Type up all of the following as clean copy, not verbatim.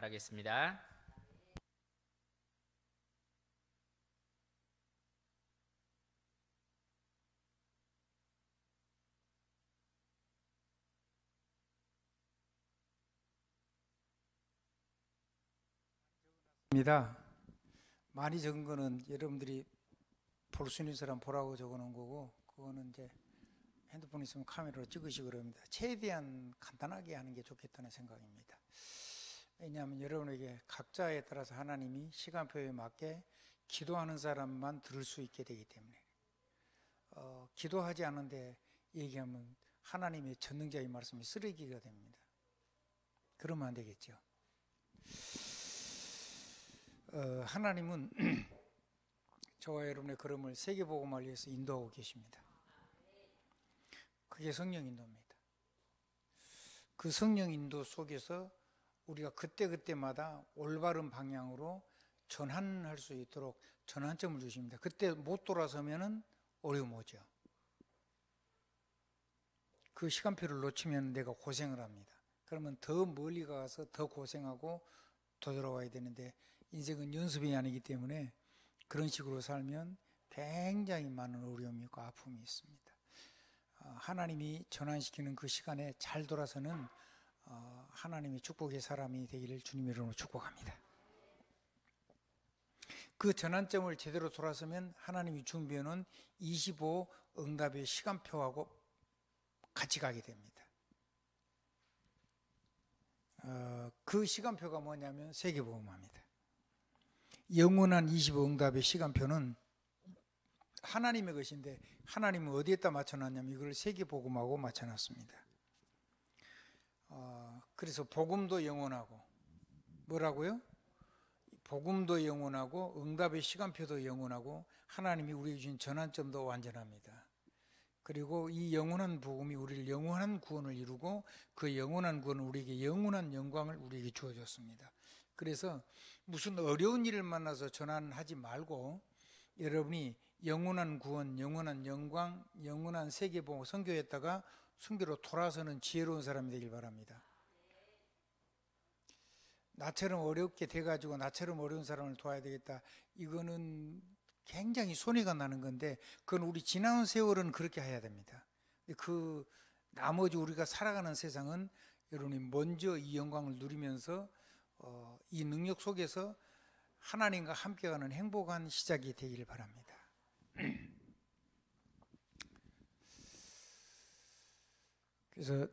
바라겠습니다. 입니다. 많이 적은 거는 여러분들이 볼 수 있는 사람 보라고 적어 놓은 거고, 그거는 이제 핸드폰 있으면 카메라로 찍으시고 그럽니다. 최대한 간단하게 하는 게 좋겠다는 생각입니다. 왜냐하면 여러분에게 각자에 따라서 하나님이 시간표에 맞게 기도하는 사람만 들을 수 있게 되기 때문에 기도하지 않은데 얘기하면 하나님의 전능자의 말씀이 쓰레기가 됩니다. 그러면 안 되겠죠. 하나님은 저와 여러분의 걸음을 세계복음을 위해서 인도하고 계십니다. 그게 성령 인도입니다. 그 성령 인도 속에서 우리가 그때그때마다 올바른 방향으로 전환할 수 있도록 전환점을 주십니다. 그때 못 돌아서면은 어려움 오죠. 그 시간표를 놓치면 내가 고생을 합니다. 그러면 더 멀리 가서 더 고생하고 되돌아와야 되는데, 인생은 연습이 아니기 때문에 그런 식으로 살면 굉장히 많은 어려움이 있고 아픔이 있습니다. 하나님이 전환시키는 그 시간에 잘 돌아서는 하나님의 축복의 사람이 되기를 주님의 이름으로 축복합니다. 그 전환점을 제대로 돌아서면 하나님이 준비해놓은 25 응답의 시간표하고 같이 가게 됩니다. 그 시간표가 뭐냐면 세계복음화입니다. 영원한 25 응답의 시간표는 하나님의 것인데, 하나님은 어디에다 맞춰놨냐면 이걸 세계복음하고 맞춰놨습니다. 그래서 복음도 영원하고, 뭐라고요? 복음도 영원하고 응답의 시간표도 영원하고 하나님이 우리에게 주신 전환점도 완전합니다. 그리고 이 영원한 복음이 우리를 영원한 구원을 이루고, 그 영원한 구원은 우리에게 영원한 영광을 우리에게 주어줬습니다. 그래서 무슨 어려운 일을 만나서 전환하지 말고 여러분이 영원한 구원, 영원한 영광, 영원한 세계복음 선교했다가 선교로 돌아서는 지혜로운 사람이 되길 바랍니다. 나처럼 어렵게 돼가지고 나처럼 어려운 사람을 도와야 되겠다, 이거는 굉장히 손해가 나는 건데, 그건 우리 지나온 세월은 그렇게 해야 됩니다. 그 나머지 우리가 살아가는 세상은 여러분이 먼저 이 영광을 누리면서 이 능력 속에서 하나님과 함께가는 행복한 시작이 되기를 바랍니다. 그래서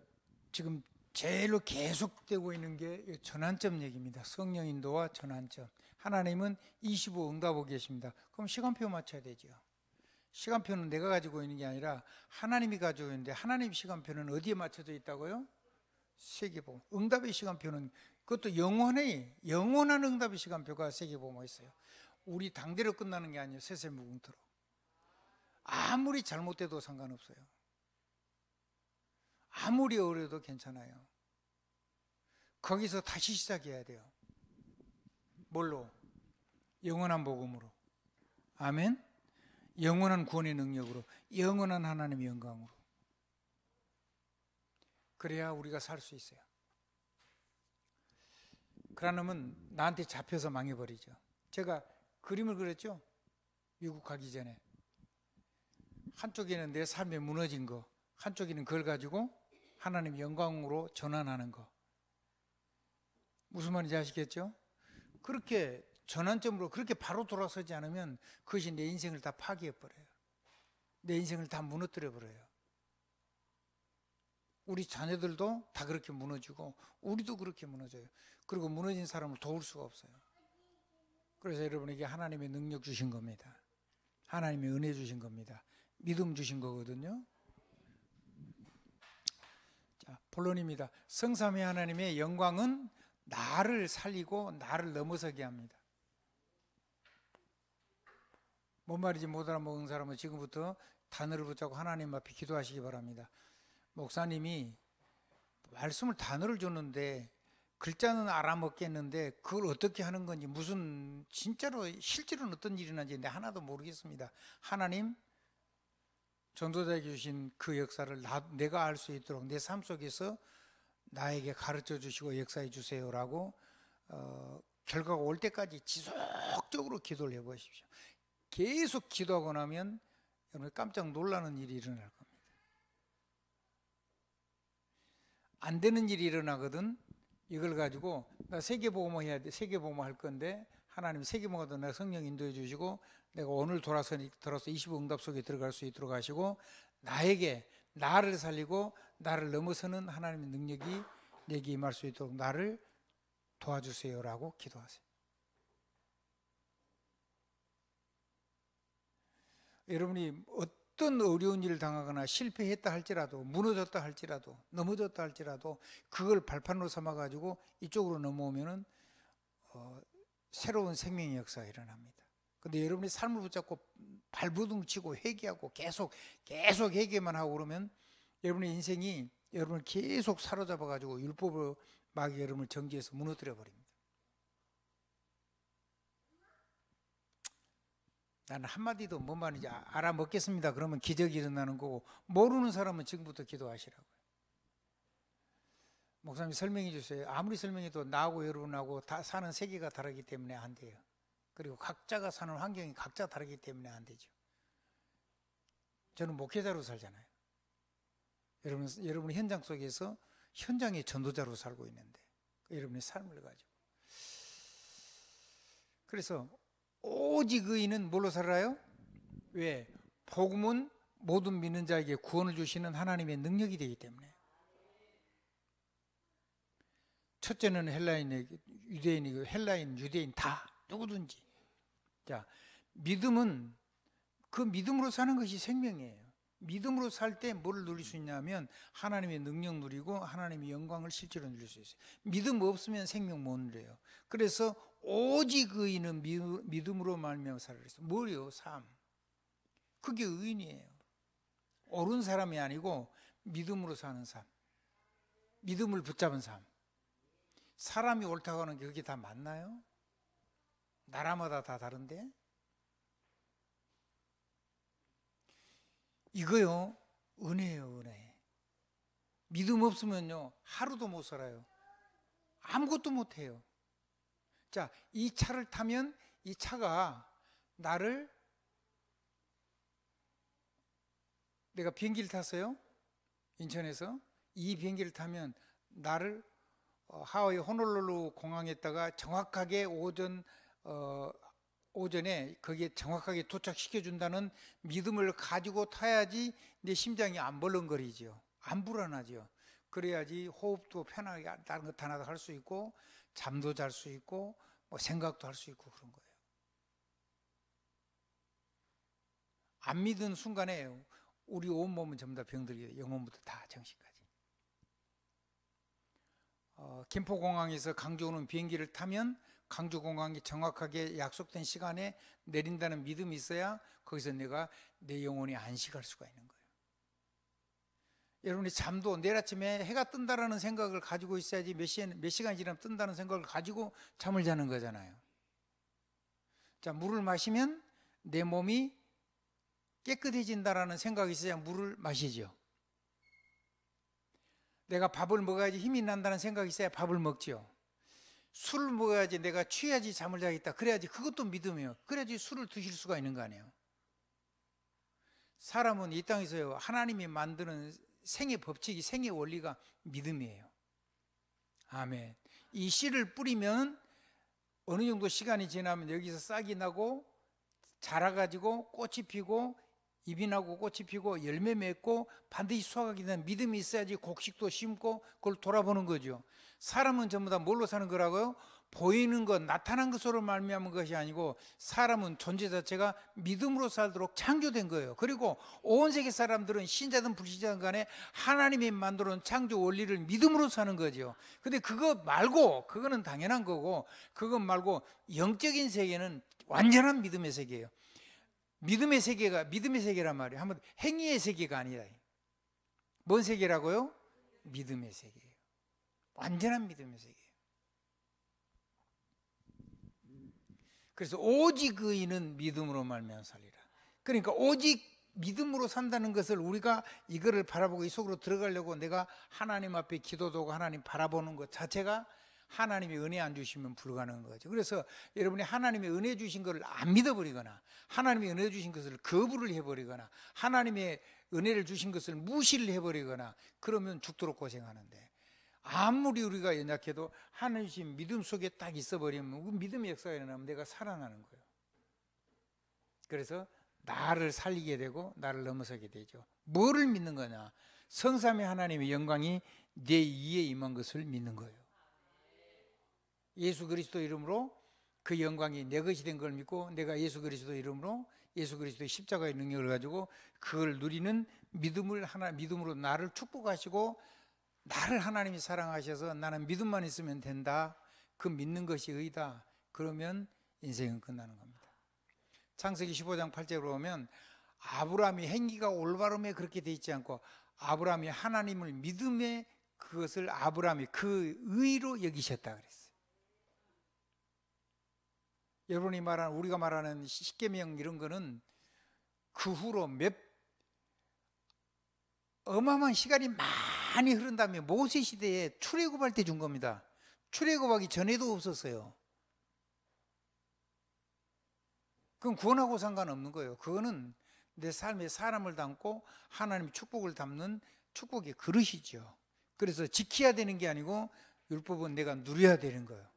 지금 제일로 계속되고 있는 게 전환점 얘기입니다. 성령 인도와 전환점. 하나님은 25 응답하고 계십니다. 그럼 시간표 맞춰야 되죠. 시간표는 내가 가지고 있는 게 아니라 하나님이 가지고 있는데, 하나님 시간표는 어디에 맞춰져 있다고요? 세계복음. 응답의 시간표는 그것도 영원한 응답의 시간표가 세계복음에 있어요. 우리 당대로 끝나는 게 아니에요. 세세무궁토록. 아무리 잘못돼도 상관없어요. 아무리 어려도 괜찮아요. 거기서 다시 시작해야 돼요. 뭘로? 영원한 복음으로. 아멘. 영원한 구원의 능력으로, 영원한 하나님의 영광으로. 그래야 우리가 살 수 있어요. 그러면 나한테 잡혀서 망해버리죠. 제가 그림을 그렸죠? 미국 가기 전에. 한쪽에는 내 삶에 무너진 거, 한쪽에는 그걸 가지고 하나님 영광으로 전환하는 거. 무슨 말인지 아시겠죠? 그렇게 전환점으로 그렇게 바로 돌아서지 않으면 그것이 내 인생을 다 파괴해버려요. 내 인생을 다 무너뜨려버려요. 우리 자녀들도 다 그렇게 무너지고 우리도 그렇게 무너져요. 그리고 무너진 사람을 도울 수가 없어요. 그래서 여러분에게 하나님의 능력 주신 겁니다. 하나님의 은혜 주신 겁니다. 믿음 주신 거거든요. 자, 본론입니다. 성삼위 하나님의 영광은 나를 살리고 나를 넘어서게 합니다. 뭔 말인지 못 알아먹은 사람은 지금부터 단어를 붙잡고 하나님 앞에 기도하시기 바랍니다. 목사님이 말씀을 단어를 줬는데 글자는 알아먹겠는데 그걸 어떻게 하는 건지, 무슨 진짜로 실제로는 어떤 일이 나는지 하나도 모르겠습니다. 하나님, 전도자에게 주신 그 역사를 내가 알 수 있도록 내 삶 속에서 나에게 가르쳐 주시고 역사해 주세요라고 결과가 올 때까지 지속적으로 기도를 해보십시오. 계속 기도하고 나면 여러분 깜짝 놀라는 일이 일어날 겁니다. 안 되는 일이 일어나거든. 이걸 가지고 나 세계복음화 해야 돼. 세계복음화 할 건데 하나님 세계복음화도 내가 성령 인도해 주시고 내가 오늘 돌아서 25응답 속에 들어갈 수 있도록 하시고 나에게 나를 살리고 나를 넘어서는 하나님의 능력이 내게 임할 수 있도록 나를 도와주세요라고 기도하세요. 여러분이 어떤 어려운 일을 당하거나 실패했다 할지라도 무너졌다 할지라도 넘어졌다 할지라도 그걸 발판으로 삼아가지고 이쪽으로 넘어오면은 새로운 생명의 역사가 일어납니다. 근데 여러분이 삶을 붙잡고 발부둥치고 회개하고 계속 회개만 하고 그러면 여러분의 인생이 여러분을 계속 사로잡아가지고 율법으로 마귀 여러분을 정지해서 무너뜨려 버립니다. 나는 한마디도 뭔 말인지 알아먹겠습니다. 그러면 기적이 일어나는 거고 모르는 사람은 지금부터 기도하시라고요. 목사님 설명해 주세요. 아무리 설명해도 나하고 여러분하고 다 사는 세계가 다르기 때문에 안 돼요. 그리고 각자가 사는 환경이 각자 다르기 때문에 안 되죠. 저는 목회자로 살잖아요. 여러분 현장 속에서 현장의 전도자로 살고 있는데 여러분의 삶을 가지고 그래서 오직 의인은 뭘로 살아요? 왜? 복음은 모든 믿는 자에게 구원을 주시는 하나님의 능력이 되기 때문에. 첫째는 헬라인에게 유대인이고 헬라인, 유대인 다 누구든지. 자, 믿음은 그 믿음으로 사는 것이 생명이에요. 믿음으로 살 때 뭘 누릴 수 있냐면 하나님의 능력 누리고 하나님의 영광을 실제로 누릴 수 있어요. 믿음 없으면 생명 못 누려요. 그래서 오직 의인은 믿음으로 말미암아 살으라 그랬어요. 뭐요? 삶. 그게 의인이에요. 옳은 사람이 아니고 믿음으로 사는 삶. 믿음을 붙잡은 삶. 사람이 옳다고 하는 게 그게 다 맞나요? 나라마다 다 다른데? 이거요, 은혜예요, 은혜. 믿음 없으면요, 하루도 못 살아요. 아무것도 못 해요. 자, 이 차를 타면 이 차가 나를, 내가 비행기를 탔어요. 인천에서. 이 비행기를 타면 나를 하와이 호놀룰루 공항에다가 정확하게 오전에 거기에 정확하게 도착시켜준다는 믿음을 가지고 타야지 내 심장이 안 벌렁거리죠. 안 불안하죠. 그래야지 호흡도 편하게 다른 것 하나도 할 수 있고 잠도 잘 수 있고 뭐 생각도 할 수 있고 그런 거예요. 안 믿은 순간에 우리 온몸은 전부 다 병들게 돼요. 영혼부터 다 정신까지. 김포공항에서 강주 오는 비행기를 타면 강주공항이 정확하게 약속된 시간에 내린다는 믿음이 있어야 거기서 내 영혼이 안식할 수가 있는 거예요. 여러분이 잠도 내일 아침에 해가 뜬다라는 생각을 가지고 있어야지 몇 시간이 지나면 뜬다는 생각을 가지고 잠을 자는 거잖아요. 자, 물을 마시면 내 몸이 깨끗해진다라는 생각이 있어야 물을 마시죠. 내가 밥을 먹어야지 힘이 난다는 생각이 있어야 밥을 먹죠. 술을 먹어야지 내가 취해야지 잠을 자겠다. 그래야지 그것도 믿음이에요. 그래야지 술을 드실 수가 있는 거 아니에요. 사람은 이 땅에서요, 하나님이 만드는 생의 법칙이, 생의 원리가 믿음이에요. 아멘. 이 씨를 뿌리면 어느 정도 시간이 지나면 여기서 싹이 나고 자라가지고 꽃이 피고 잎이 나고 꽃이 피고 열매 맺고 반드시 수확하게 되는 믿음이 있어야지 곡식도 심고 그걸 돌아보는 거죠. 사람은 전부 다 뭘로 사는 거라고요? 보이는 것, 나타난 것으로 말미암은 것이 아니고 사람은 존재 자체가 믿음으로 살도록 창조된 거예요. 그리고 온 세계 사람들은 신자든 불신자든 간에 하나님이 만들어 놓은 창조 원리를 믿음으로 사는 거죠. 근데 그거 말고, 그거는 당연한 거고, 그것 말고 영적인 세계는 완전한 믿음의 세계예요. 믿음의 세계란 말이에요. 한번 행위의 세계가 아니라. 뭔 세계라고요? 믿음의 세계예요. 완전한 믿음의 세계예요. 그래서 오직 의인은 믿음으로 말미암아 살리라. 그러니까 오직 믿음으로 산다는 것을 우리가 이거를 바라보고 이 속으로 들어가려고 내가 하나님 앞에 기도도 하고 하나님 바라보는 것 자체가 하나님이 은혜 안 주시면 불가능한 거죠. 그래서 여러분이 하나님의 은혜 주신 것을 안 믿어버리거나 하나님의 은혜 주신 것을 거부를 해버리거나 하나님의 은혜를 주신 것을 무시를 해버리거나 그러면 죽도록 고생하는데, 아무리 우리가 연약해도 하나님 주신 믿음 속에 딱 있어버리면 그 믿음의 역사가 일어나면 내가 살아나는 거예요. 그래서 나를 살리게 되고 나를 넘어서게 되죠. 뭐를 믿는 거냐? 성삼위 하나님의 영광이 내 위에 임한 것을 믿는 거예요. 예수 그리스도 이름으로 그 영광이 내 것이 된 걸 믿고 내가 예수 그리스도 이름으로 예수 그리스도의 십자가의 능력을 가지고 그걸 누리는 믿음으로 나를 축복하시고 나를 하나님이 사랑하셔서 나는 믿음만 있으면 된다. 그 믿는 것이 의다. 그러면 인생은 끝나는 겁니다. 창세기 15장 8절에 보면 아브라함이 행위가 올바름에 그렇게 돼 있지 않고 아브라함이 하나님을 믿음에 그것을 아브라함이 그 의로 여기셨다 그랬어요. 여러분이 말하는 우리가 말하는 십계명 이런 거는 그 후로 어마어마한 시간이 많이 흐른 다음에 모세 시대에 출애굽할 때 준 겁니다. 출애굽하기 전에도 없었어요. 그건 구원하고 상관없는 거예요. 그거는 내 삶에 사람을 담고 하나님의 축복을 담는 축복의 그릇이죠. 그래서 지켜야 되는 게 아니고 율법은 내가 누려야 되는 거예요.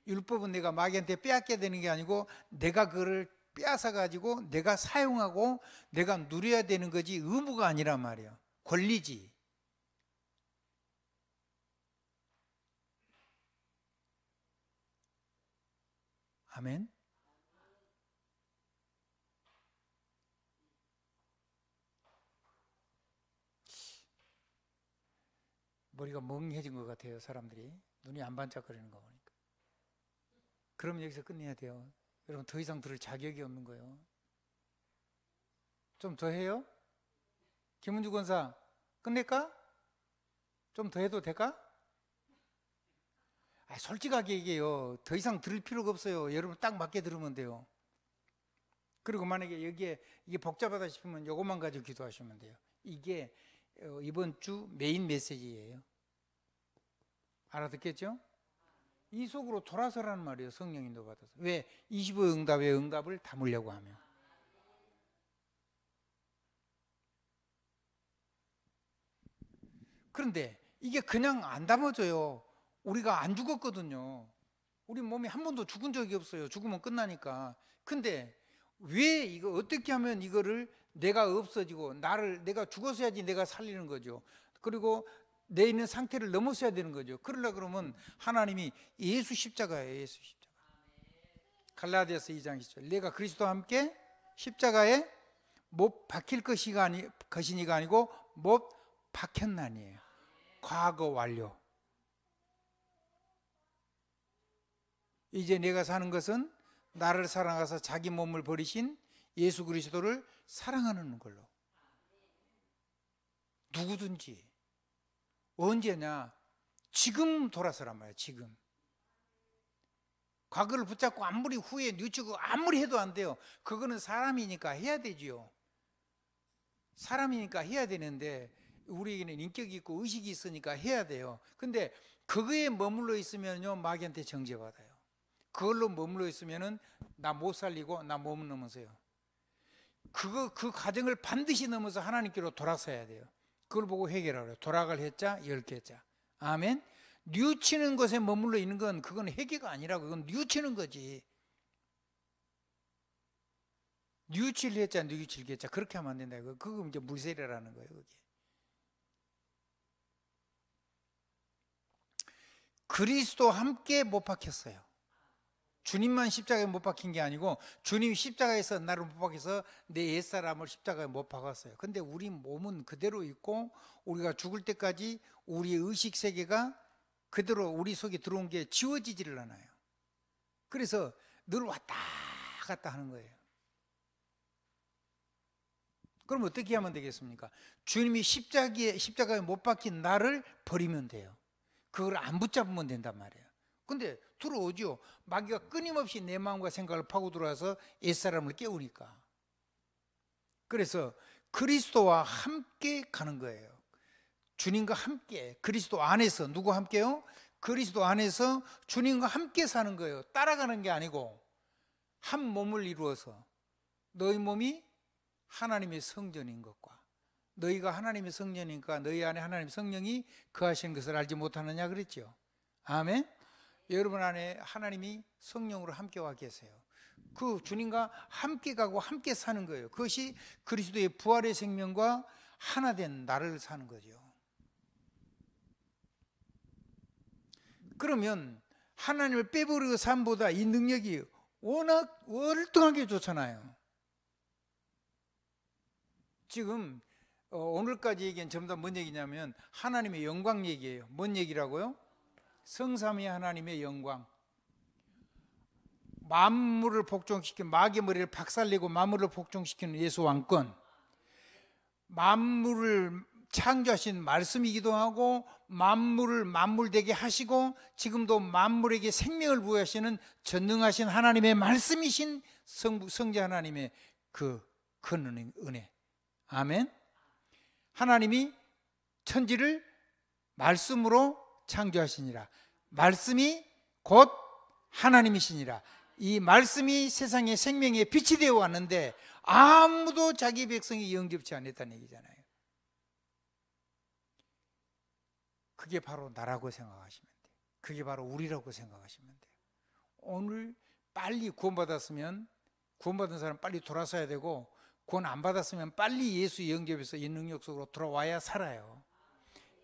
율법은 내가 마귀한테 빼앗겨야 되는 게 아니고 내가 그거를 빼앗아 가지고 내가 사용하고 내가 누려야 되는 거지 의무가 아니란 말이에요. 권리지. 아멘. 머리가 멍해진 것 같아요. 사람들이 눈이 안 반짝거리는 거 보니까. 그럼 여기서 끝내야 돼요. 여러분 더 이상 들을 자격이 없는 거예요. 좀 더 해요? 김은주 권사 끝낼까? 좀 더 해도 될까? 솔직하게 얘기해요. 더 이상 들을 필요가 없어요. 여러분 딱 맞게 들으면 돼요. 그리고 만약에 여기에 이게 복잡하다 싶으면 이것만 가지고 기도하시면 돼요. 이게 이번 주 메인 메시지예요. 알아듣겠죠? 이 속으로 돌아서라는 말이에요. 성령 인도 받아서. 왜? 25 응답의 응답을 담으려고 하면. 그런데 이게 그냥 안 담아져요. 우리가 안 죽었거든요. 우리 몸이 한 번도 죽은 적이 없어요. 죽으면 끝나니까. 근데 왜 이거 어떻게 하면 이거를 내가 없어지고 내가 죽었어야지 내가 살리는 거죠. 그리고 내 있는 상태를 넘어서야 되는 거죠. 그러려고 그러면 하나님이 예수 십자가예요. 예수 십자가. 갈라디아서 2장 10절. 내가 그리스도와 함께 십자가에 못 박힐 것이니가 아니고 못 박혔나니에요. 과거 완료. 이제 내가 사는 것은 나를 사랑하사 자기 몸을 버리신 예수 그리스도를 사랑하는 걸로. 누구든지 언제냐? 지금 돌아서란 말이에요. 지금. 과거를 붙잡고 아무리 후에 뉘우치고 아무리 해도 안 돼요. 그거는 사람이니까 해야 되지요. 사람이니까 해야 되는데 우리에게는 인격이 있고 의식이 있으니까 해야 돼요. 근데 그거에 머물러 있으면요 마귀한테 정죄받아요. 그걸로 머물러 있으면은 나 못 살리고 나 못 넘어서요. 그 과정을 반드시 넘어서 하나님께로 돌아서야 돼요. 그걸 보고 회개하래요. 돌아갈 해자 10개자. 아멘. 뉘우치는 것에 머물러 있는 건 그건 회개가 아니라고. 그건 뉘우치는 거지. 뉘우칠 해자 뉘우칠 개자 그렇게 하면 안 된다. 그거 이제 물세례라는 거예요. 그게. 그리스도 함께 못 박혔어요. 주님만 십자가에 못 박힌 게 아니고 주님이 십자가에서 나를 못 박혀서 내 옛사람을 십자가에 못 박았어요. 근데 우리 몸은 그대로 있고 우리가 죽을 때까지 우리의 의식 세계가 그대로 우리 속에 들어온 게 지워지지를 않아요. 그래서 늘 왔다 갔다 하는 거예요. 그럼 어떻게 하면 되겠습니까? 주님이 십자가에 못 박힌 나를 버리면 돼요. 그걸 안 붙잡으면 된단 말이에요. 근데 들어오죠. 마귀가 끊임없이 내 마음과 생각을 파고 들어와서 옛사람을 깨우니까. 그래서 그리스도와 함께 가는 거예요. 주님과 함께, 그리스도 안에서 누구 함께요? 그리스도 안에서 주님과 함께 사는 거예요. 따라가는 게 아니고 한 몸을 이루어서 너희 몸이 하나님의 성전인 것과 너희가 하나님의 성전이니까 너희 안에 하나님의 성령이 거하시는 것을 알지 못하느냐 그랬죠. 아멘. 여러분 안에 하나님이 성령으로 함께 와 계세요. 그 주님과 함께 가고 함께 사는 거예요. 그것이 그리스도의 부활의 생명과 하나 된 나를 사는 거죠. 그러면 하나님을 빼버리고 삶보다 이 능력이 워낙 월등하게 좋잖아요. 지금 오늘까지 얘기한 전부 다 뭔 얘기냐면 하나님의 영광 얘기예요. 뭔 얘기라고요? 성삼위 하나님의 영광. 만물을 복종시킨 마귀의 머리를 박살내고 만물을 복종시키는 예수 왕권, 만물을 창조하신 말씀이기도 하고 만물을 만물되게 하시고 지금도 만물에게 생명을 부여하시는 전능하신 하나님의 말씀이신 성자 하나님의 그 은혜. 아멘. 하나님이 천지를 말씀으로 창조하시니라. 말씀이 곧 하나님이시니라. 이 말씀이 세상의 생명의 빛이 되어 왔는데 아무도 자기 백성이 영접치 않았다는 얘기잖아요. 그게 바로 나라고 생각하시면 돼요. 그게 바로 우리라고 생각하시면 돼요. 오늘 빨리 구원받았으면 구원받은 사람 빨리 돌아서야 되고 구원 안 받았으면 빨리 예수 영접해서 이 능력 속으로 들어와야 살아요.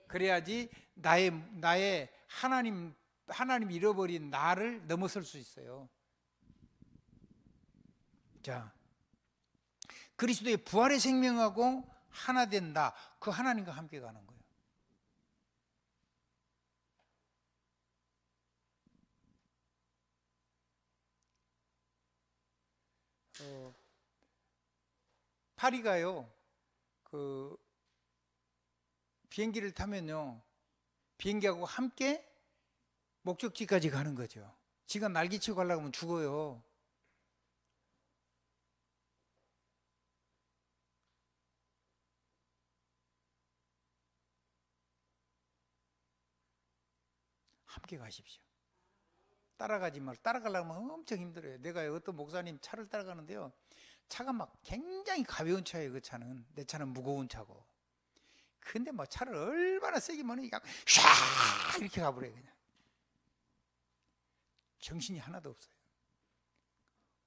그래야지 나의 하나님 잃어버린 나를 넘어설 수 있어요. 자, 그리스도의 부활의 생명하고 하나 된다. 그 하나님과 함께 가는 거예요. 파리가요, 비행기를 타면요, 비행기하고 함께 목적지까지 가는 거죠. 지가 날개치고 가려고 하면 죽어요. 함께 가십시오. 따라가지 말고, 따라가려면 엄청 힘들어요. 내가 어떤 목사님 차를 따라가는데요, 차가 막 굉장히 가벼운 차예요. 그 차는. 내 차는 무거운 차고. 근데 막 차를 얼마나 세게 몰으니까 샤 이렇게 가버려요. 그냥 정신이 하나도 없어요.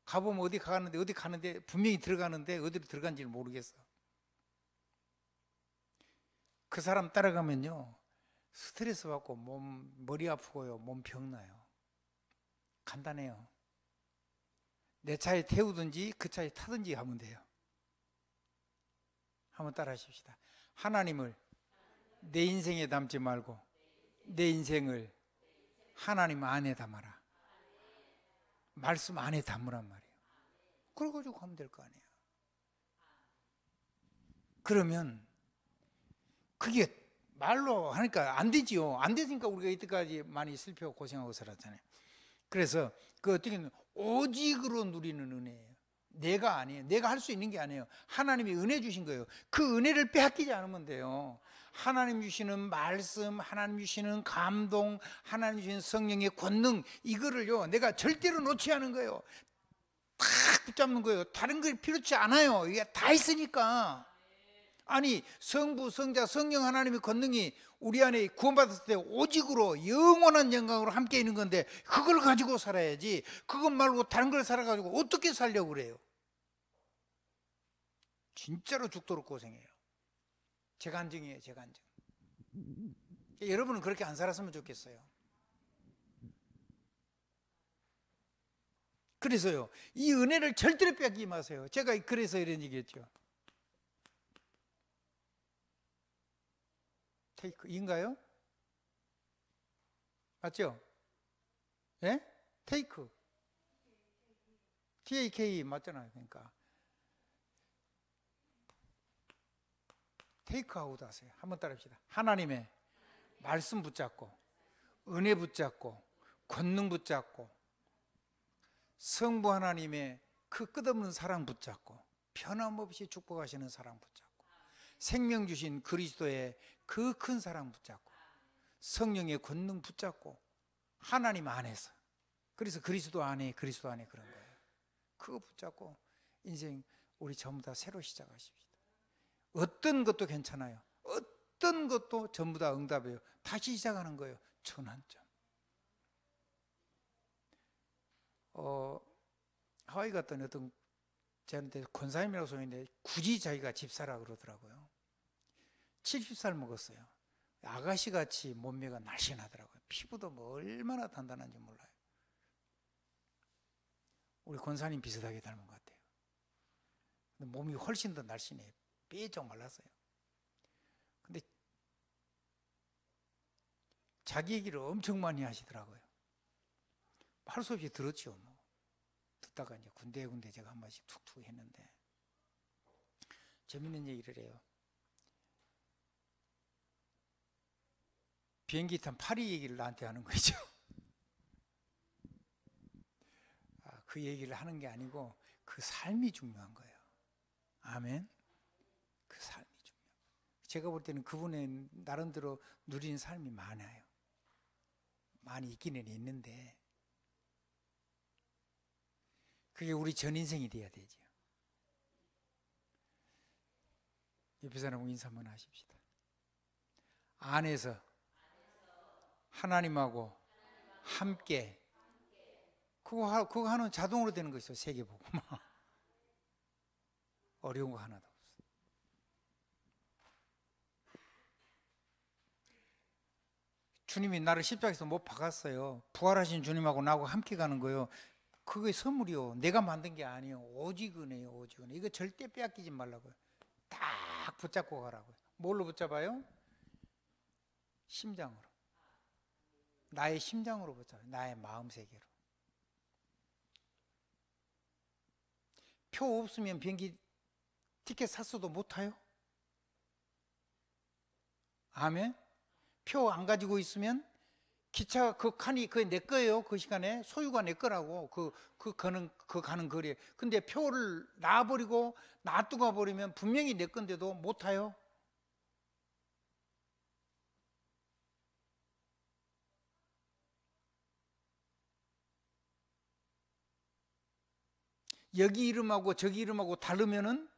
가보면 어디 가는데 분명히 들어가는데 어디로 들어간지를 모르겠어. 그 사람 따라가면요, 스트레스 받고 머리 아프고요, 몸 병나요. 간단해요. 내 차에 태우든지 그 차에 타든지 하면 돼요. 한번 따라 하십시다. 하나님을 내 인생에 담지 말고 내 인생을 하나님 안에 담아라. 말씀 안에 담으란 말이에요. 그래가지고 가면 될 거 아니에요. 그러면 그게 말로 하니까 안 되지요. 안 되니까 우리가 이때까지 많이 슬퍼하고 고생하고 살았잖아요. 그래서 그 어떻게 오직으로 누리는 은혜예요. 내가 아니에요. 내가 할 수 있는 게 아니에요. 하나님이 은혜 주신 거예요. 그 은혜를 빼앗기지 않으면 돼요. 하나님 주시는 말씀, 하나님 주시는 감동, 하나님 주시는 성령의 권능, 이거를요 내가 절대로 놓지 않은 거예요. 딱 붙잡는 거예요. 다른 게 필요치 않아요. 이게 다 있으니까. 아니, 성부, 성자, 성령 하나님의 권능이 우리 안에 구원받았을 때 오직으로 영원한 영광으로 함께 있는 건데 그걸 가지고 살아야지, 그것 말고 다른 걸 살아가지고 어떻게 살려고 그래요? 진짜로 죽도록 고생해요. 제 간증이에요. 제 간증. 여러분은 그렇게 안 살았으면 좋겠어요. 그래서요, 이 은혜를 절대로 빼앗기지 마세요. 제가 그래서 이런 얘기했죠. 테이크인가요? 맞죠? 예? 테이크. TAK 맞잖아요. 그러니까 테이크아웃 하세요. 한번 따라합시다. 하나님의 말씀 붙잡고, 은혜 붙잡고, 권능 붙잡고, 성부 하나님의 그 끝없는 사랑 붙잡고, 변함없이 축복하시는 사랑 붙잡고, 생명 주신 그리스도의 그 큰 사랑 붙잡고, 성령의 권능 붙잡고, 하나님 안에서. 그래서 그리스도 안에 그런 거예요. 그거 붙잡고 인생 우리 전부 다 새로 시작하십시다. 어떤 것도 괜찮아요. 어떤 것도 전부 다 응답이에요. 다시 시작하는 거예요. 전환점. 하와이 갔더니 어떤 저한테 권사님이라고 소리인데 굳이 자기가 집사라 그러더라고요. 70살 먹었어요. 아가씨같이 몸매가 날씬하더라고요. 피부도 뭐 얼마나 단단한지 몰라요. 우리 권사님 비슷하게 닮은 것 같아요. 근데 몸이 훨씬 더 날씬해요. 삐쩍 말랐어요. 근데 자기 얘기를 엄청 많이 하시더라고요. 할 수 없이 들었죠. 뭐. 듣다가 이제 군데군데 제가 한 번씩 툭툭 했는데 재밌는 얘기를 해요. 비행기 탄 파리 얘기를 나한테 하는 거죠. 그 얘기를 하는 게 아니고 그 삶이 중요한 거예요. 아멘. 그 삶이 중요해요. 제가 볼 때는 그분의 나름대로 누린 삶이 많아요. 많이 있기는 있는데 그게 우리 전 인생이 돼야 되죠. 옆에 사람하고 인사 한번 하십시다. 안에서 하나님하고 함께 그거 하는 자동으로 되는 거 있어요. 세계복음. 어려운 거 하나도 없어요. 주님이 나를 십자가에서 못 박았어요. 부활하신 주님하고 나하고 함께 가는 거예요. 그게 선물이요. 내가 만든 게 아니에요. 오직 은혜요. 오직 은혜. 이거 절대 빼앗기지 말라고요. 딱 붙잡고 가라고요. 뭘로 붙잡아요? 심장으로. 나의 심장으로 붙잡아요. 나의 마음 세계로. 표 없으면 비행기 티켓 샀어도 못 타요? 아멘? 표 안 가지고 있으면 기차 그 칸이 그게 내 거예요. 그 시간에 소유가 내 거라고 가는 거리에. 근데 표를 놔버리고 놔두고 가버리면 분명히 내 건데도 못 타요. 여기 이름하고 저기 이름하고 다르면은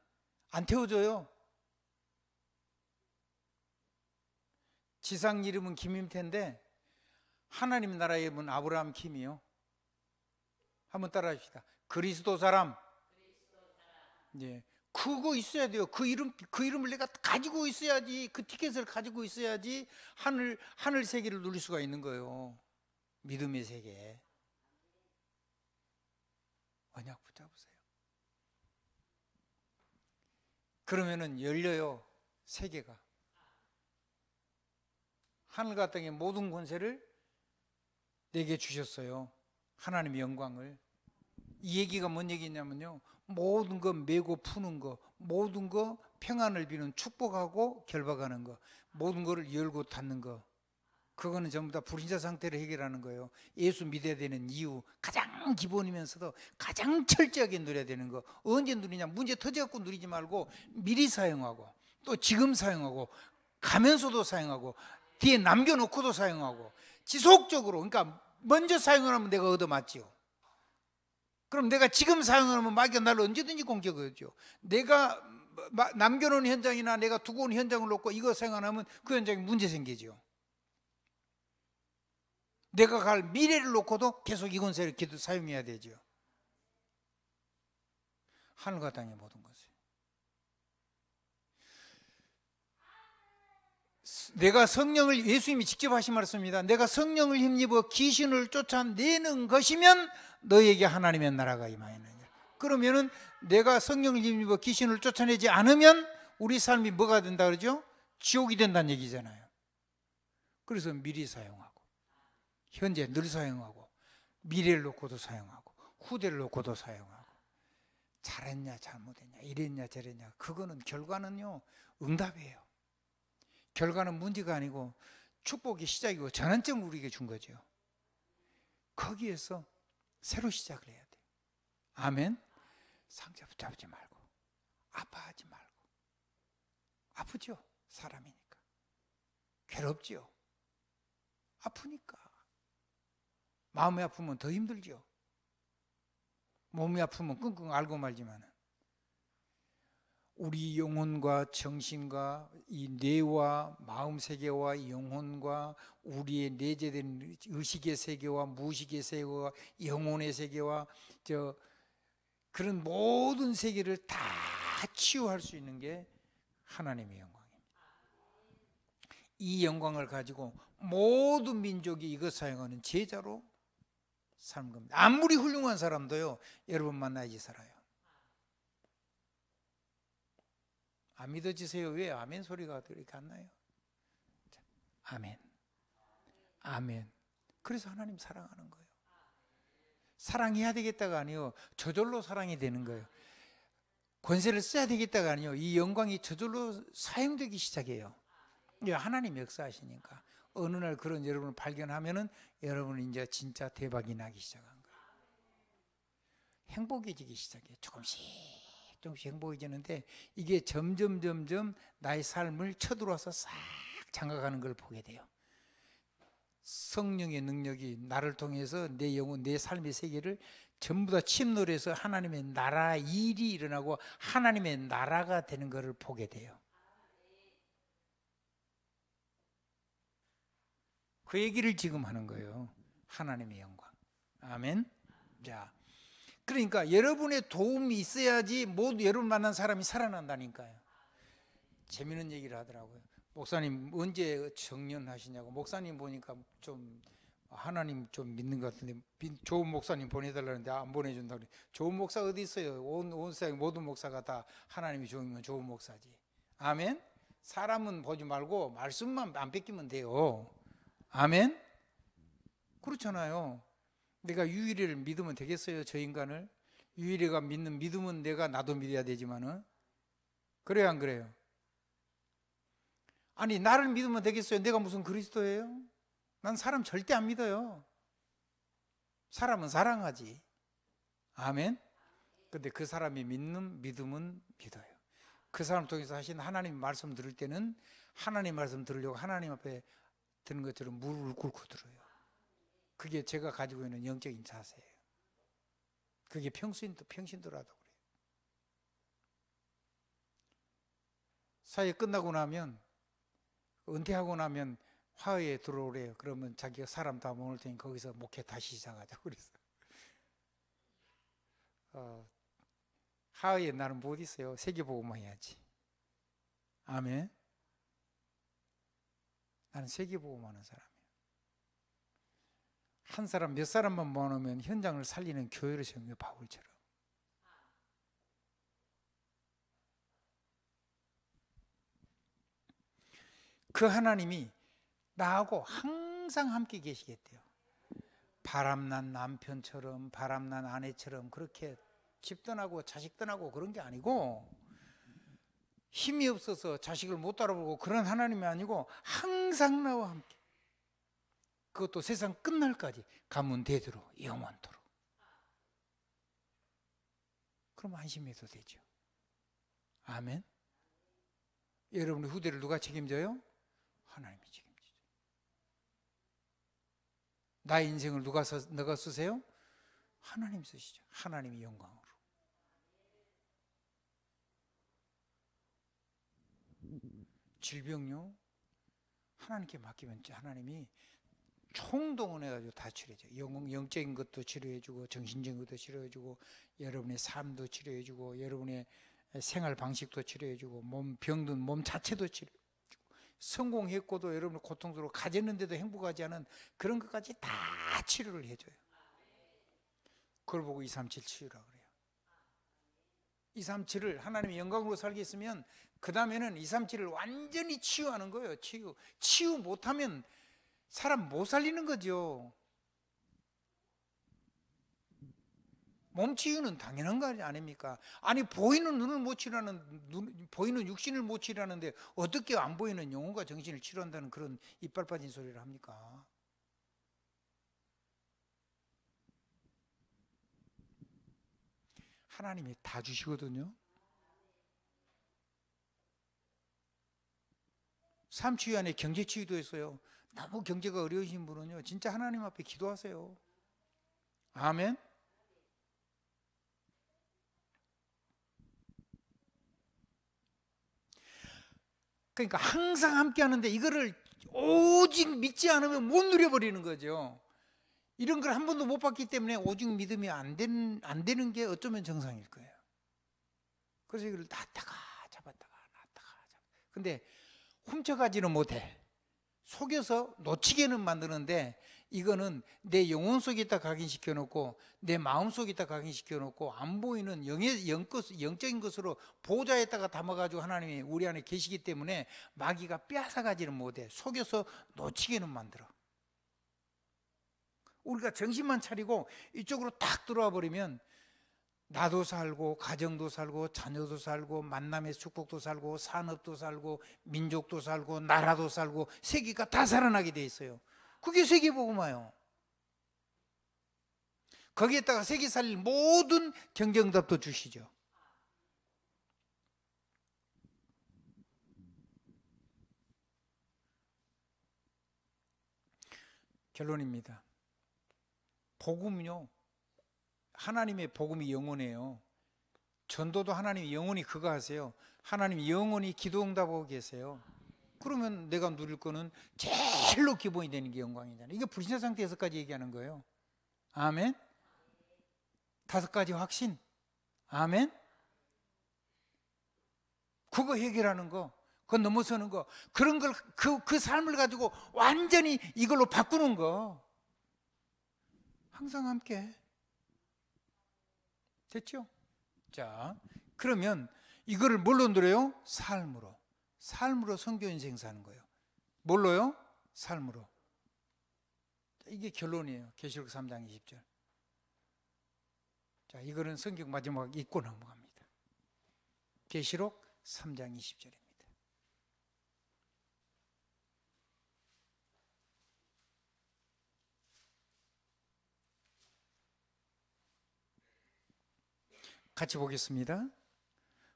안 태워줘요. 지상 이름은 김임태인데 하나님 나라 이름은 아브라함 김이요. 한번 따라 합시다. 그리스도 사람. 예. 그거 있어야 돼요. 그 이름을 내가 가지고 있어야지, 그 티켓을 가지고 있어야지 하늘 세계를 누릴 수가 있는 거예요. 믿음의 세계. 언약 붙잡으세요. 그러면은 열려요. 세계가. 하늘과 땅의 모든 권세를 내게 주셨어요. 하나님의 영광을. 이 얘기가 뭔 얘기냐면요, 모든 거 메고 푸는 거, 모든 거 평안을 비는 축복하고 결박하는 거, 모든 거를 열고 닫는 거, 그거는 전부 다 불신자 상태를 해결하는 거예요. 예수 믿어야 되는 이유, 가장 기본이면서도 가장 철저하게 누려야 되는 거. 언제 누리냐, 문제 터져갖고 누리지 말고 미리 사용하고, 또 지금 사용하고, 가면서도 사용하고, 뒤에 남겨놓고도 사용하고, 지속적으로. 그러니까 먼저 사용을 하면 내가 얻어맞지요. 그럼 내가 지금 사용하면 마귀가 나를 언제든지 공격하죠. 내가 남겨놓은 현장이나 내가 두고 온 현장을 놓고 이거 사용 안 하면 그 현장에 문제 생기죠. 내가 갈 미래를 놓고도 계속 이 권세를 사용해야 되죠. 하늘과 땅의 모든 것을. 내가 성령을, 예수님이 직접 하신 말씀입니다. 내가 성령을 힘입어 귀신을 쫓아내는 것이면 너에게 하나님의 나라가 임하였느니라. 그러면은 내가 성령을 힘입어 귀신을 쫓아내지 않으면 우리 삶이 뭐가 된다 그러죠? 지옥이 된다는 얘기잖아요. 그래서 미리 사용하고, 현재 늘 사용하고, 미래를 놓고도 사용하고, 후대를 놓고도 사용하고, 잘했냐 잘못했냐 이랬냐 저랬냐, 그거는 결과는요 응답이에요. 결과는 문제가 아니고 축복의 시작이고 전환점을 우리에게 준 거죠. 거기에서 새로 시작을 해야 돼요. 아멘. 상처 붙잡지 말고, 아파하지 말고. 아프죠? 사람이니까. 괴롭죠? 아프니까. 마음이 아프면 더 힘들죠. 몸이 아프면 끙끙 앓고 말지만 우리 영혼과 정신과 이 뇌와 마음 세계와 영혼과 우리의 내재된 의식의 세계와 무의식의 세계와 영혼의 세계와 그런 모든 세계를 다 치유할 수 있는 게 하나님의 영광입니다. 이 영광을 가지고 모든 민족이 이것 사용하는 제자로 사는 겁니다. 아무리 훌륭한 사람도요, 여러분 만나야지 살아요. 안 믿어지세요? 왜 아멘 소리가 이렇게 안 나요? 자, 아멘. 아멘. 그래서 하나님 사랑하는 거예요. 사랑해야 되겠다가 아니요, 저절로 사랑이 되는 거예요. 권세를 써야 되겠다가 아니요, 이 영광이 저절로 사용되기 시작해요. 하나님 역사하시니까 어느 날 그런 여러분을 발견하면은 여러분은 이제 진짜 대박이 나기 시작한 거예요. 행복해지기 시작해요. 조금씩 행복해지는데 이게 점점 나의 삶을 쳐들어와서 싹 장악하는 걸 보게 돼요. 성령의 능력이 나를 통해서 내 영혼, 내 삶의 세계를 전부 다 침노해서 하나님의 나라 일이 일어나고 하나님의 나라가 되는 것을 보게 돼요. 그 얘기를 지금 하는 거예요. 하나님의 영광. 아멘. 자, 그러니까 여러분의 도움이 있어야지 모두 여러분 만난 사람이 살아난다니까요. 재미있는 얘기를 하더라고요. 목사님 언제 정년하시냐고. 목사님 보니까 좀 하나님 좀 믿는 것 같은데 좋은 목사님 보내달라는데 안 보내준다고 그래. 좋은 목사 어디 있어요? 온 세상 모든 목사가 다 하나님이 좋으면 좋은 목사지. 아멘. 사람은 보지 말고 말씀만 안 뺏기면 돼요. 아멘. 그렇잖아요. 내가 유일이를 믿으면 되겠어요? 저 인간을? 유일이가 믿는 믿음은 내가 나도 믿어야 되지만은, 그래요 안 그래요? 아니 나를 믿으면 되겠어요? 내가 무슨 그리스도예요? 난 사람 절대 안 믿어요. 사람은 사랑하지. 아멘. 근데 그 사람이 믿는 믿음은 믿어요. 그 사람 통해서 하신 하나님 말씀 들을 때는 하나님 말씀 들으려고 하나님 앞에 드는 것처럼 무릎을 꿇고 들어요. 그게 제가 가지고 있는 영적인 자세예요. 그게 평신도라도 그래요. 사회 끝나고 나면, 은퇴하고 나면 화해에 들어오래요. 그러면 자기가 사람 다 모을 테니 거기서 목회 다시 시작하자. 그래서 화해에 나는 못 있어요. 세계복음만 해야지. 아멘. 나는 세계복음 하는 사람이에요. 한 사람 몇 사람만 모아놓으면 현장을 살리는 교회를 세운 게 바울처럼. 그 하나님이 나하고 항상 함께 계시겠대요. 바람난 남편처럼, 바람난 아내처럼 그렇게 집 떠나고 자식 떠나고 그런 게 아니고, 힘이 없어서 자식을 못 따라보고 그런 하나님이 아니고 항상 나와 함께, 그것도 세상 끝날까지 가문 대대로 영원토록. 그럼 안심해도 되죠. 아멘. 여러분의 후대를 누가 책임져요? 하나님이 책임지죠. 나의 인생을 너가 쓰세요? 하나님 쓰시죠. 하나님의 영광으로. 질병요, 하나님께 맡기면 하나님이 총동원해가지고 다 치료해줘요. 영적인 것도 치료해주고, 정신적인 것도 치료해주고, 여러분의 삶도 치료해주고, 여러분의 생활 방식도 치료해주고, 병든 몸 자체도 치료해주고, 성공했고도 여러분 고통스러워 가졌는데도 행복하지 않은 그런 것까지 다 치료를 해줘요. 그걸 보고 237 치유라고 그래요. 237을 하나님의 영광으로 살겠으면 그 다음에는 237을 완전히 치유하는 거예요. 치유 못하면 사람 못 살리는 거죠. 몸 치유는 당연한 거 아닙니까? 아니 보이는 눈을 못 치료하는, 보이는 육신을 못 치료하는데 어떻게 안 보이는 영혼과 정신을 치료한다는 그런 이빨 빠진 소리를 합니까? 하나님이 다 주시거든요. 삶치유 안에 경제치유도 있어요. 너무 경제가 어려우신 분은요, 진짜 하나님 앞에 기도하세요. 아멘. 그러니까 항상 함께 하는데 이거를 오직 믿지 않으면 못 누려버리는 거죠. 이런 걸 한 번도 못 봤기 때문에 오직 믿음이 안 되는 게 어쩌면 정상일 거예요. 그래서 이걸 놨다가 잡았다가 놨다가 잡았다가. 근데 훔쳐가지는 못해. 속여서 놓치게는 만드는데 이거는 내 영혼 속에다 각인시켜 놓고 내 마음 속에다 각인시켜 놓고 안 보이는 영적인 것으로 보좌에다가 담아가지고 하나님이 우리 안에 계시기 때문에 마귀가 빼앗아가지는 못해. 속여서 놓치게는 만들어. 우리가 정신만 차리고 이쪽으로 딱 들어와 버리면 나도 살고 가정도 살고 자녀도 살고 만남의 축복도 살고 산업도 살고 민족도 살고 나라도 살고 세계가 다 살아나게 돼 있어요. 그게 세계복음화요. 거기에다가 세계 살릴 모든 경쟁답도 주시죠. 결론입니다. 복음은요, 하나님의 복음이 영원해요. 전도도 하나님이 영원히 그거 하세요. 하나님이 영원히 기도 응답하고 계세요. 그러면 내가 누릴 거는 제일로 기본이 되는 게 영광이잖아요. 이게 불신자 상태 6가지 얘기하는 거예요. 아멘. 5가지 확신. 아멘. 그거 해결하는 거, 그거 넘어서는 거, 그런 걸 그 삶을 가지고 완전히 이걸로 바꾸는 거. 항상 함께. 됐죠? 자, 그러면 이거를 뭘로 누려요? 삶으로. 삶으로 선교 인생 사는 거예요. 뭘로요? 삶으로. 이게 결론이에요. 계시록 3장 20절. 자, 이거는 성경 마지막 읽고 넘어갑니다. 계시록 3장 20절입니다. 같이 보겠습니다.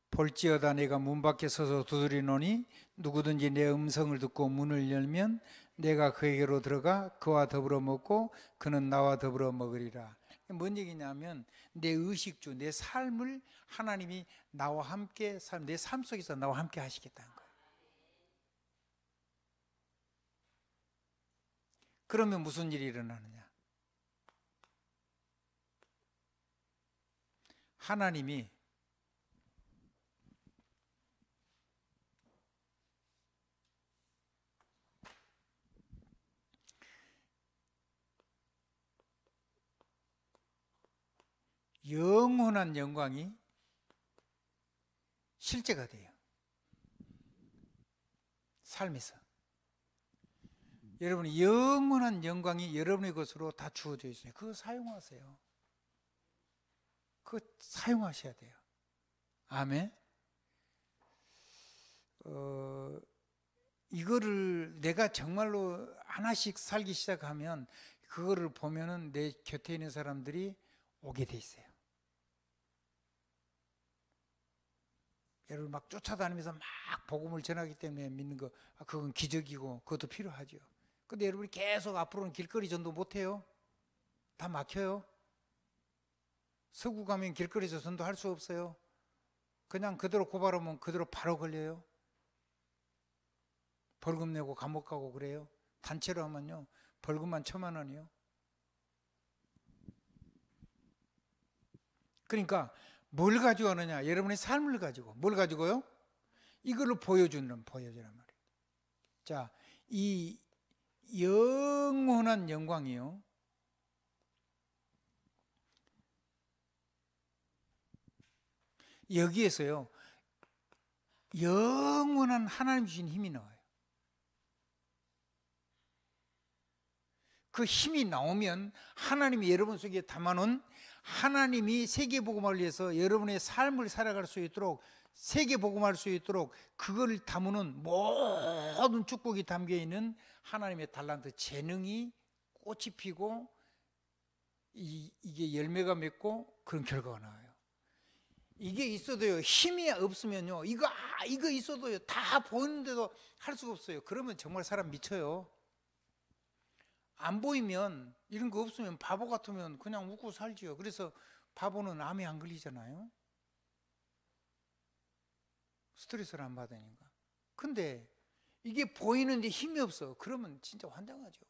볼지어다 내가 문 밖에 서서 두드리노니 누구든지 내 음성을 듣고 문을 열면 내가 그에게로 들어가 그와 더불어 먹고 그는 나와 더불어 먹으리라. 뭔 얘기냐면 내 의식주, 내 삶을 하나님이 나와 함께 내 삶 속에서 나와 함께 하시겠다는 거예요. 그러면 무슨 일이 일어나느냐? 하나님이 영원한 영광이 실제가 돼요. 삶에서. 여러분이 영원한 영광이 여러분의 것으로 다 주어져 있어요. 그거 사용하세요. 그거 사용하셔야 돼요. 아멘. 이거를 내가 정말로 하나씩 살기 시작하면 그거를 보면은 내 곁에 있는 사람들이 오게 돼 있어요. 여러분 막 쫓아다니면서 막 복음을 전하기 때문에 믿는 거, 그건 기적이고 그것도 필요하죠. 근데 여러분이 계속 앞으로는 길거리 전도 못해요. 다 막혀요. 서구 가면 길거리에서 전도할 수 없어요. 그냥 그대로 고발하면 그대로 바로 걸려요. 벌금 내고 감옥 가고 그래요. 단체로 하면요 벌금만 10,000,000원이요. 그러니까 뭘 가지고 하느냐? 여러분의 삶을 가지고. 뭘 가지고요? 이걸로 보여주란 말이에요. 자, 이 영원한 영광이요, 여기에서요 영원한 하나님 주신 힘이 나와요. 그 힘이 나오면 하나님이 여러분 속에 담아놓은, 하나님이 세계복음을 위해서 여러분의 삶을 살아갈 수 있도록, 세계복음할 수 있도록 그걸 담는 모든 축복이 담겨있는 하나님의 달란트, 재능이 꽃이 피고 이게 열매가 맺고 그런 결과가 나와요. 이게 있어도요, 힘이 없으면요, 이거 있어도요 다 보이는데도 할 수가 없어요. 그러면 정말 사람 미쳐요. 안 보이면, 이런 거 없으면 바보 같으면 그냥 웃고 살지요. 그래서 바보는 암에 안 걸리잖아요. 스트레스를 안 받으니까. 근데 이게 보이는데 힘이 없어. 그러면 진짜 환장하죠.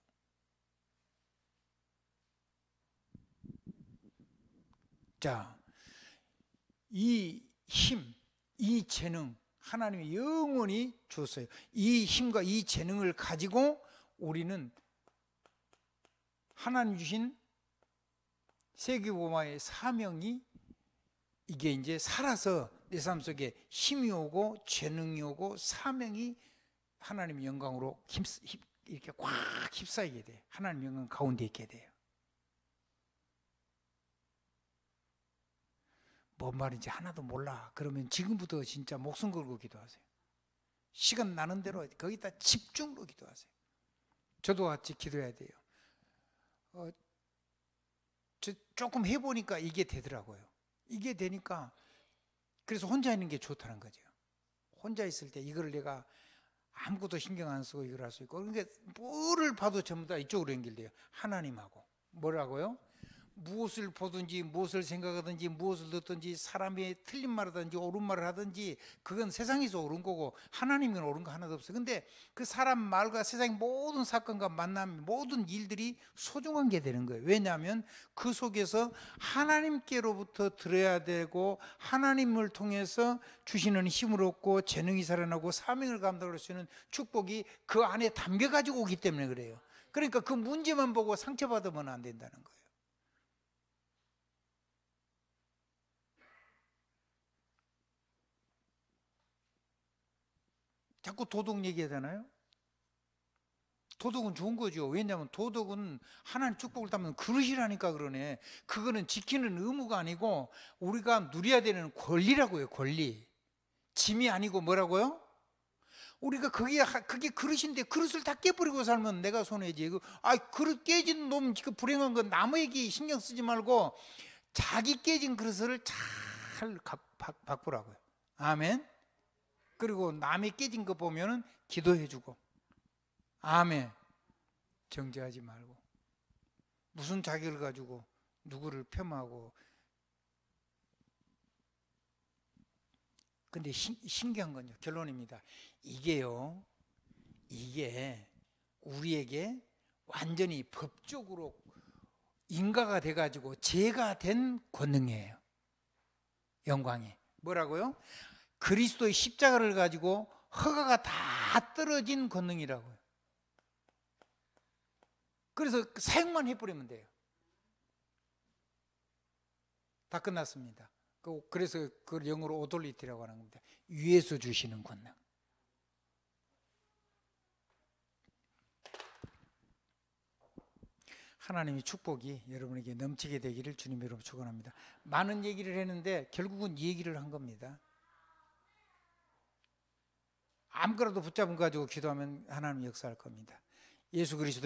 자, 이 힘, 이 재능, 하나님이 영원히 줬어요. 이 힘과 이 재능을 가지고 우리는 하나님 주신 세계복음화의 사명이 이게 이제 살아서 내 삶 속에 힘이 오고 재능이 오고 사명이 하나님의 영광으로 이렇게 꽉 휩싸이게 돼. 하나님 영광 가운데 있게 돼요. 뭔 말인지 하나도 몰라. 그러면 지금부터 진짜 목숨 걸고 기도하세요. 시간 나는 대로 거기다 집중으로 기도하세요. 저도 같이 기도해야 돼요. 조금 해보니까 이게 되더라고요. 이게 되니까 그래서 혼자 있는 게 좋다는 거죠. 혼자 있을 때 이걸 내가 아무것도 신경 안 쓰고 이걸 할 수 있고, 그러니까 뭐를 봐도 전부 다 이쪽으로 연결돼요. 하나님하고. 뭐라고요? 무엇을 보든지 무엇을 생각하든지 무엇을 듣든지 사람이 틀린 말을 하든지 옳은 말을 하든지 그건 세상에서 옳은 거고 하나님은 옳은 거 하나도 없어요. 근데 그 사람 말과 세상의 모든 사건과 만남, 모든 일들이 소중한 게 되는 거예요. 왜냐하면 그 속에서 하나님께로부터 들어야 되고 하나님을 통해서 주시는 힘을 얻고 재능이 살아나고 사명을 감당할 수 있는 축복이 그 안에 담겨가지고 오기 때문에 그래요. 그러니까 그 문제만 보고 상처받으면 안 된다는 거예요. 자꾸 도덕 얘기하잖아요. 도덕은 좋은 거죠. 왜냐하면 도덕은 하나님 축복을 담는 그릇이라니까 그러네. 그거는 지키는 의무가 아니고 우리가 누려야 되는 권리라고요. 권리. 짐이 아니고 뭐라고요? 우리가 그게 그릇인데 그릇을 다 깨버리고 살면 내가 손해지. 그릇 깨진 놈, 그 불행한 건 남에게 신경 쓰지 말고 자기 깨진 그릇을 잘 바꾸라고요. 아멘. 그리고 남이 깨진 거 보면은 기도해주고, 아멘. 정죄하지 말고 무슨 자격을 가지고 누구를 폄하하고. 근데 신기한 건요, 결론입니다. 이게 우리에게 완전히 법적으로 인가가 돼가지고 죄가 된 권능이에요. 영광이 뭐라고요? 그리스도의 십자가를 가지고 허가가 다 떨어진 권능이라고요. 그래서 사용만 해버리면 돼요. 다 끝났습니다. 그래서 그걸 영어로 오돌리티라고 하는 겁니다. 위에서 주시는 권능. 하나님의 축복이 여러분에게 넘치게 되기를 주님 이름으로 축원합니다. 많은 얘기를 했는데 결국은 이 얘기를 한 겁니다. 아무거라도 붙잡은 가지고 기도하면 하나님 역사할 겁니다. 예수 그리스도